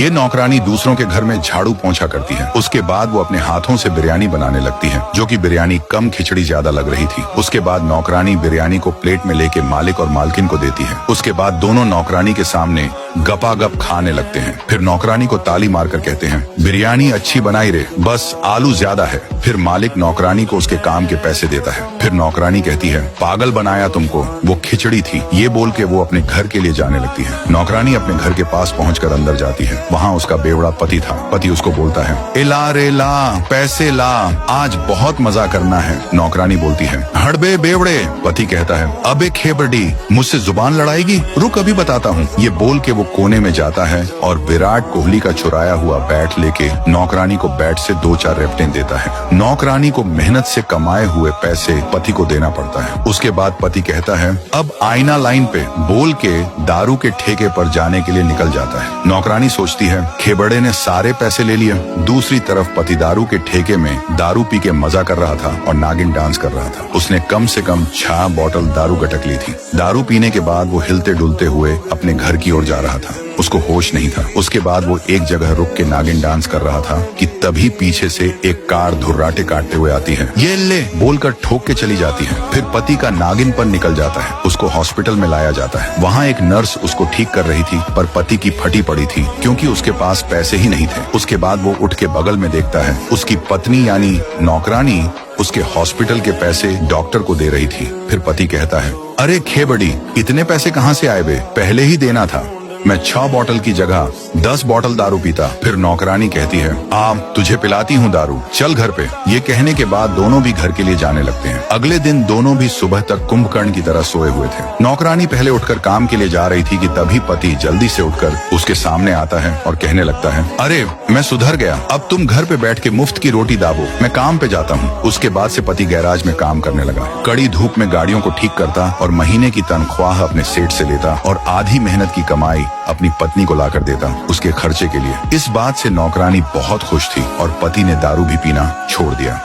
ये नौकरानी दूसरों के घर में झाड़ू पोंछा करती है। उसके बाद वो अपने हाथों से बिरयानी बनाने लगती है, जो कि बिरयानी कम खिचड़ी ज्यादा लग रही थी। उसके बाद नौकरानी बिरयानी को प्लेट में लेके मालिक और मालकिन को देती है। उसके बाद दोनों नौकरानी के सामने गपागप खाने लगते हैं। फिर नौकरानी को ताली मारकर कहते हैं, बिरयानी अच्छी बनाई रे, बस आलू ज्यादा है। फिर मालिक नौकरानी को उसके काम के पैसे देता है। फिर नौकरानी कहती है, पागल बनाया तुमको, वो खिचड़ी थी। ये बोल के वो अपने घर के लिए जाने लगती है। नौकरानी अपने घर के पास पहुंचकर अंदर जाती है। वहाँ उसका बेवड़ा पति था। पति उसको बोलता है, एला रे ला, पैसे ला, आज बहुत मजा करना है। नौकरानी बोलती है, हड़बे बेवड़े। पति कहता है, अबे खेबड़ी, मुझसे जुबान लड़ाएगी, रुक अभी बताता हूँ। ये बोल के वो कोने में जाता है और विराट कोहली का चुराया हुआ बैट लेके नौकरानी को बैट से 2-4 रैपटें देता है। नौकरानी को मेहनत से कमाए हुए पैसे पति को देना पड़ता है। उसके बाद पति कहता है, अब आईना लाइन पे, बोल के दारू के ठेके पर जाने के लिए निकल जाता है। नौकरानी सोचती है, खेबड़े ने सारे पैसे ले लिए। दूसरी तरफ पति दारू के ठेके में दारू पी के मजा कर रहा था और नागिन डांस कर रहा था। उसने कम से कम 6 बॉटल दारू गटक ली थी। दारू पीने के बाद वो हिलते डुलते हुए अपने घर की ओर जा रहा था। उसको होश नहीं था। उसके बाद वो एक जगह रुक के नागिन डांस कर रहा था कि तभी पीछे से एक कार धुर्राटे काटते हुए आती है। ये ले बोलकर ठोक के चली जाती है। फिर पति का नागिन पर निकल जाता है। उसको हॉस्पिटल में लाया जाता है। वहाँ एक नर्स उसको ठीक कर रही थी, पर पति की फटी पड़ी थी क्योंकि उसके पास पैसे ही नहीं थे। उसके बाद वो उठ के बगल में देखता है, उसकी पत्नी यानी नौकरानी उसके हॉस्पिटल के पैसे डॉक्टर को दे रही थी। फिर पति कहता है, अरे खेबड़ी, इतने पैसे कहाँ से आए बे, पहले ही देना था। मैं 6 बॉटल की जगह 10 बॉटल दारू पीता। फिर नौकरानी कहती है, तुझे पिलाती हूँ दारू, चल घर पे। ये कहने के बाद दोनों भी घर के लिए जाने लगते हैं। अगले दिन दोनों भी सुबह तक कुंभकर्ण की तरह सोए हुए थे। नौकरानी पहले उठकर काम के लिए जा रही थी कि तभी पति जल्दी से उठकर उसके सामने आता है और कहने लगता है, अरे मैं सुधर गया, अब तुम घर पे बैठ के मुफ्त की रोटी दाबो, मैं काम पे जाता हूँ। उसके बाद से पति गैराज में काम करने लगा। कड़ी धूप में गाड़ियों को ठीक करता और महीने की तनख्वाह अपने सेठ से लेता और आधी मेहनत की कमाई अपनी पत्नी को लाकर देता उसके खर्चे के लिए। इस बात से नौकरानी बहुत खुश थी और पति ने दारू भी पीना छोड़ दिया।